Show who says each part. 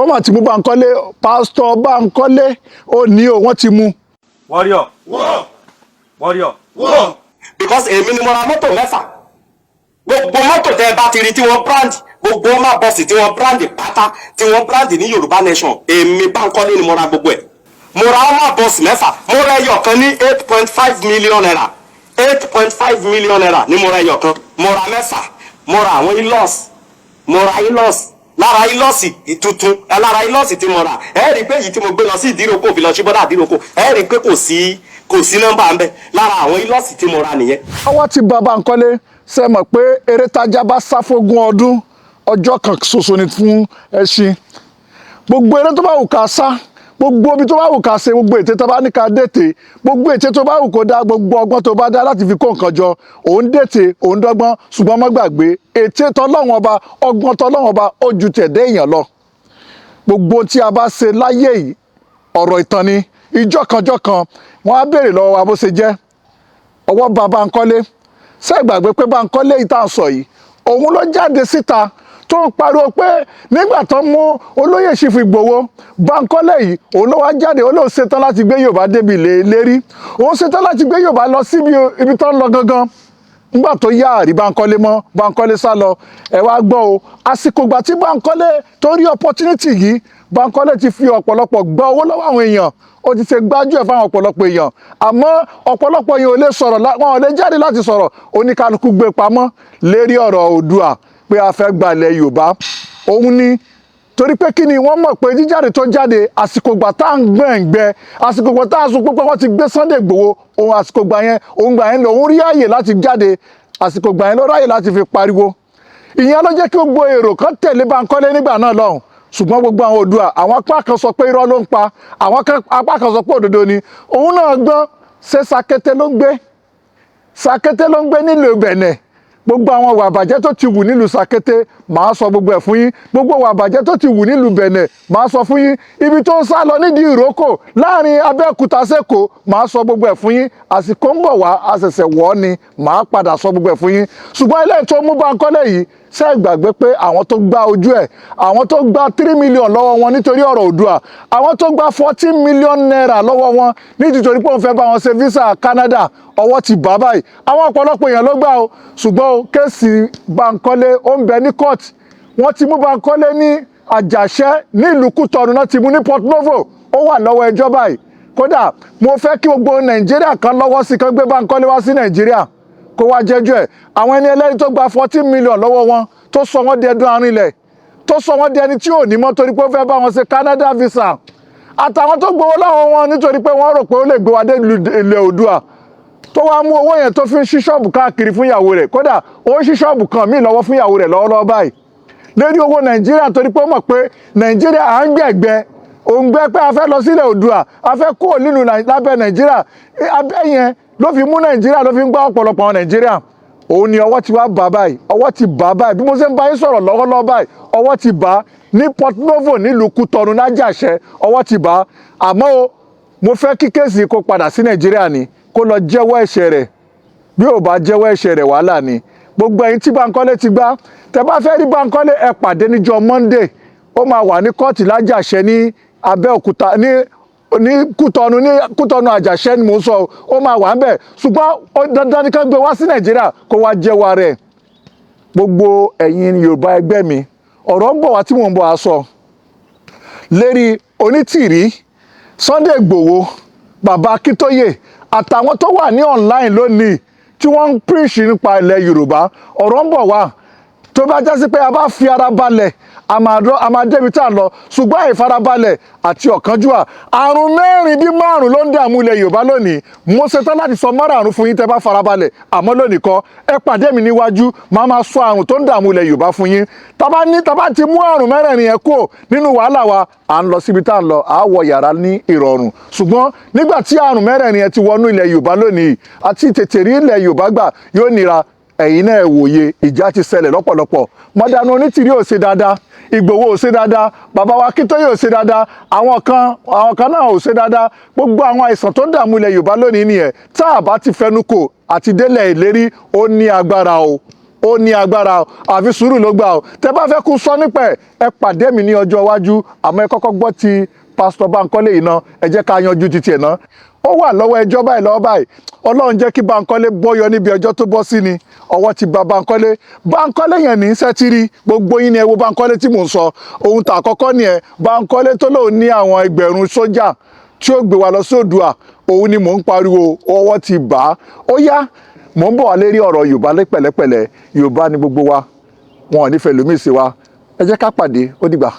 Speaker 1: wọ́n mà ti mú Bankole pásítọ̀ Bankole ó ní o wọ́n ti mú.
Speaker 2: Warrior. Whoa. Warrior. Whoa.
Speaker 3: Because èmi ni mo ra mọ́tò mẹ́fà. Gbogbo mọ́tò tẹ́ bá ti rí tí wọ́n brand, gbogbo má bọ́ọ̀sì tí wọ́n brand pátá, tí wọ́n brand ní Yorùbá Nation, èmi Bankole ni mo ra gbogbo ẹ̀. Mo ra má bọ́ọ̀sì mẹ́fà, mo ra ẹyọ kan ní 8.5 million naira. 8.5 million naira ni mo ra ẹyọ kan. Mo ra mẹ́fà, mo ra àwọn Eos, mo ra Eos. Lára Eos tuntun, lára Eos tí mo ra. Ẹ rí pé èyí tí mo gbé lọ sí Ìdíròkò fi lọ sí bọ́dà Ìdíròkò. Ẹ rí pé kò sí nọ́mbà ń bẹ. Lára àwọn Eos tí mo ra nìyẹn.
Speaker 1: Ọwọ́ ti bá Bankole ṣe mọ̀ pé eré tájá bá sá fógún ọdún ọjọ́ kan ṣoṣo ni fún ẹṣin. Gbogbo eré tó bá wù ká sá, gbogbo ibi tó bá wù ká ṣe, gbogbo ète tó bá ní ká dètè, gbogbo ète tó bá wù kó dá, gbogbo ọgbọ́n tó bá dá láti fi kó nǹkan jọ, òun dètè, òun dọ́gbọ́n, ṣùgbọ́n má gbàgbé ète tọlọ́run ọba, ọgbọ́n tọlọ́run ọba ó ju tẹ̀dé èèyàn lọ. Gbogbo tí a bá ṣe láyé yìí ọ̀rọ̀ ìtàn ni, ìjọ́ kan wọ́n á béèrè lọ́wọ́ wa bó ṣe jẹ́. Ọwọ́ bá Bankole ṣé gbàgbé pé Bankole yìí tá à ń sọ yìí òun ló jáde síta tó ń pariwo pé nígbà tó mú olóyè Ṣífù Ìgbòho, Bankole yìí òun ló wá jáde, ó lóun ṣetán láti gbé Yorùbá débi lérí, òun ṣetán láti gbé Yorùbá lọ síbi ibi tó ń lọ gangan. Nígbà tó yá àrí Bankole mọ́, Bankole sá lọ. Ẹ wá gbọ́ o, àsìkò ìgbà tí Bankole tó rí opportunity yìí, Bankole ti fi ọ̀pọ̀lọpọ̀ gba owó lọ́wọ́ àwọn èèyàn, ó ti ṣe gbájú ẹ̀ fáwọn ọ̀pọ̀lọpọ̀ èèyàn, àmọ́ ọ̀pọ̀lọpọ̀ èèyàn ò lè sọ̀rọ̀, wọn ò lè jáde láti sọ̀rọ̀, oníkálukú gbé pamọ́ lérí ọ̀rọ̀ Oòduà pé a fẹ́ gbalẹ̀ Yorùbá. Òun ni torí pé kí ni wọ́n mọ̀ pé jíjáde tó jáde àsìkò ìgbà tá à ń gbẹ̀ngbẹ́, àsìkò ìgbà tá à ń sọ pé wọ́n ti gbé Sunday Igboho, òun àsìkò ìgbà yẹn lòun rí àyè láti jáde, àsìkò ìgbà yẹn ló ráyè láti fi pariwo. Ìyẹn ló jẹ́ kí gbogbo èrò kan tẹ̀lé Bankole nígbà náà lọ́hùn. Ṣùgbọ́n gbogbo àwọn Oòduà, àwọn apá kan sọ pé irọ́ ló ń pa, àwọn apá kan sọ pé òdodo ni. Òun náà gbọ́n, ṣé Sàkété ló ń gbé nílùú Bẹ̀nẹ̀. Gbogbo àwọn ìwà àbàjẹ́ tó ti wù nílùú Sàkété màá sọ gbogbo ẹ̀ fún yín. Gbogbo ìwà àbàjẹ́ tó ti wù nílùú Bẹ̀nẹ̀ màá sọ fún yín. Ibi tó ń sá lọ nídìí ìrókò láàrin Abẹ́òkúta sẹ́kọ̀ọ́ màá sọ gbogbo ẹ̀ fún yín. Àsìkò ń bọ̀ wá, àṣẹ̀ṣẹ̀ wọ̀ ni màá padà sọ gbogbo ẹ̀ fún yín. Ṣùgbọ́n ilé tó mú Bankole yìí ṣé gbàgbé pé àwọn tó gba ojú ẹ̀, àwọn tó gba 3 million lọ́wọ́ wọn nítorí ọ̀rọ̀ Oòduà, àwọn tó gba 14 million naira lọ́wọ́ wọn nítorí pé òun fẹ́ bá wọn ṣe visa Canada, ọwọ́ ti bá báyìí. Àwọn ọ̀pọ̀lọpọ̀ èèyàn ló gbà o, ṣùgbọ́n kéèsì Bankole ó ń bẹ ní court. Wọ́n ti mú Bankole ní Àjàṣẹ́ nílùú Kútọ̀nù, náà ti mú ní Port Novo, ó wà lọ́wọ́ ẹjọ́ báyìí. Kódà mo fẹ́ kí gbogbo Nàìjíríà kan lọ́wọ́ sí kan gbé Bankole wá sí Nàìjíríà kó wá jẹ́jọ́ ẹ̀. Àwọn ẹni ẹlẹ́rìí tó gba 14 million lọ́wọ́ wọn tó sọ wọ́n di ẹdun arìnlẹ̀, tó sọ wọ́n di ẹni tí ò ní mọ́ torí pé ó fẹ́ bá wọn ṣe Canada visa, àtàwọn tó gbowó lọ́wọ́ wọn nítorí pé wọ́n rò pé ó lè gbé wa dé ilẹ̀ Oòduà, tó wá mú owó yẹn tó fi ń ṣí ṣọ́ọ̀bù káàkiri fún ìyàwó rẹ̀. Kódà ó ń ṣí ṣọ́ọ̀bù kan míì lọ́wọ́ fún ìyàwó rẹ̀ lọ́wọ́lọ́wọ́ báyìí lérí owó Nàìjíríà torí pé ó mọ̀ pé Nàìjíríà à ń gbẹ̀gbẹ́, òun gbẹ́ pé a fẹ́ lọ sílẹ̀ Oòduà, a fẹ́ kó nínú lábẹ́ Nàìjíríà, abẹ́ yẹn ló fi mú Nàìjíríà, ló fi ń gbá ọ̀pọ̀lọpọ̀ Nàìjíríà. Òun ni ọwọ́ ti wá bá báyìí, ọwọ́ ti bá báyìí bí mo ṣe ń bá yín sọ̀rọ̀ lọ́wọ́lọ́wọ́ báyìí, ọwọ́ ti bá ní Port Novo nílùú Kútọ̀nù lájàṣẹ́, ọwọ́ ti bá. Àmọ́ o, mo fẹ́ kí kéèsì kó padà sí Nàìjíríà ni, kó lọ jẹ́wọ́ ẹ̀ṣẹ̀ rẹ̀. Bí ò bá jẹ́wọ́ ẹ̀ṣẹ̀ rẹ̀ wàhálà ni. Gbogbo ẹ̀yin tí Bankole ti gbá, tẹ́ bá fẹ́ rí Bankole ẹ pàdé níjọ́ Monday, ó máa wà ní kóòtù lájàṣẹ́ ní Abẹ́òkúta ní Kútọ̀nù Àjàṣẹ́ ni mò ń sọ, ó máa wà ń bẹ̀. Ṣùgbọ́n dandan ni ká gbé wá sí Nàìjíríà kó wá jẹ́wọ́ rẹ̀. Gbogbo ẹ̀yin Yorùbá ẹgbẹ́ mi, ọ̀rọ̀ ń bọ̀ wá tí mò ń bọ̀ á sọ lérí Onítìrí, Sunday Igboho, Bàbá Akíntóyè àtàwọn tó wà ní online lónìí tí wọ́n ń preach nípa ilẹ̀ Yorùbá. Ọ̀rọ̀ ń bọ̀ wá tó bá jásí pé a bá fi ara balẹ̀ a máa débi tá a lọ, ṣùgbọ́n àìfarabalẹ̀ àti ọ̀kánjúwà, àrùn mẹ́rin bí márùn ló ń dààmú ilẹ̀ Yorùbá lónìí. Mo ṣetán láti sọ márùn fún yín tẹ́ bá farabalẹ̀, àmọ́ lónìí kọ́, ẹ pàdé mi níwájú, máa sọ àrùn tó ń dààmú ilẹ̀ Yorùbá fún yín. Tá bá ti mú àrùn mẹ́rẹ̀ẹ̀rin yẹn kúrò nínú wàhálà wa, à ń lọ síbi tá a lọ, à wọ yàrá ní ìrọ̀rùn. Ṣùgbọ́n nígbà tí àrùn mẹ́rẹ̀ẹ̀rin yẹn ti wọnú ilẹ̀ Yorùbá lónìí, àti tètè rí ilẹ̀ Yorùbá gbà yóò nira. Ẹ̀yin náà wòye, ìjà ti ṣẹlẹ̀ lọ́pọ̀lọpọ̀. Mọ̀dánù Onítìrí ò ṣe dáadáa, Ìgbòho ò ṣe dáadáa, bàbá wa Akíntóyè ò ṣe dáadáa, àwọn kan náà ò ṣe dáadáa. Gbogbo àwọn àìsàn tó ń dààmú ilẹ̀ Yorùbá lónìí nìyẹn. Tá a bá ti fẹnu kò àti délẹ̀ ìlérí, ó ní agbára o. ó ní agbára o àfi sùúrù ló gbà o tẹ́ bá fẹ́ kú sọ nípa ẹ pàdé mi ní ọjọ́ iwájú àmọ́ ẹ kọ́kọ́ gbọ́ ti pásítọ̀ Bankole yìí náà ẹ jẹ́ ká yanjú títí ẹ̀ náà ó wà lọ́wọ́ ẹjọ́ báyìí lọ́wọ́ báyìí ọlọ́run jẹ́ kí Bankole bọ́yọ níbi ọjọ́ tó bọ́ sí ni ọwọ́ ti ba Bankole yẹn ní sẹ́tírì gbogbo yín ni ẹ wo Bankole tí mò ń sọ ohun tà àkọ́kọ́ nìyẹn Bankole tó lóun ní àwọn ẹgbẹ̀rún sójà tí ó gbé wa lọ sí Oòduà òun ni mò ń pariwo ọwọ́ ti bà á ó yá mò ń bọ̀ wá lérí ọ̀rọ̀ Yorùbá pẹ̀lẹ́pẹ̀lẹ́ Yorùbá ni gbogbo wa wọn ò nífẹ̀ẹ́ lómi sí wa ẹ jẹ́ ká pàdé ó dìgbà.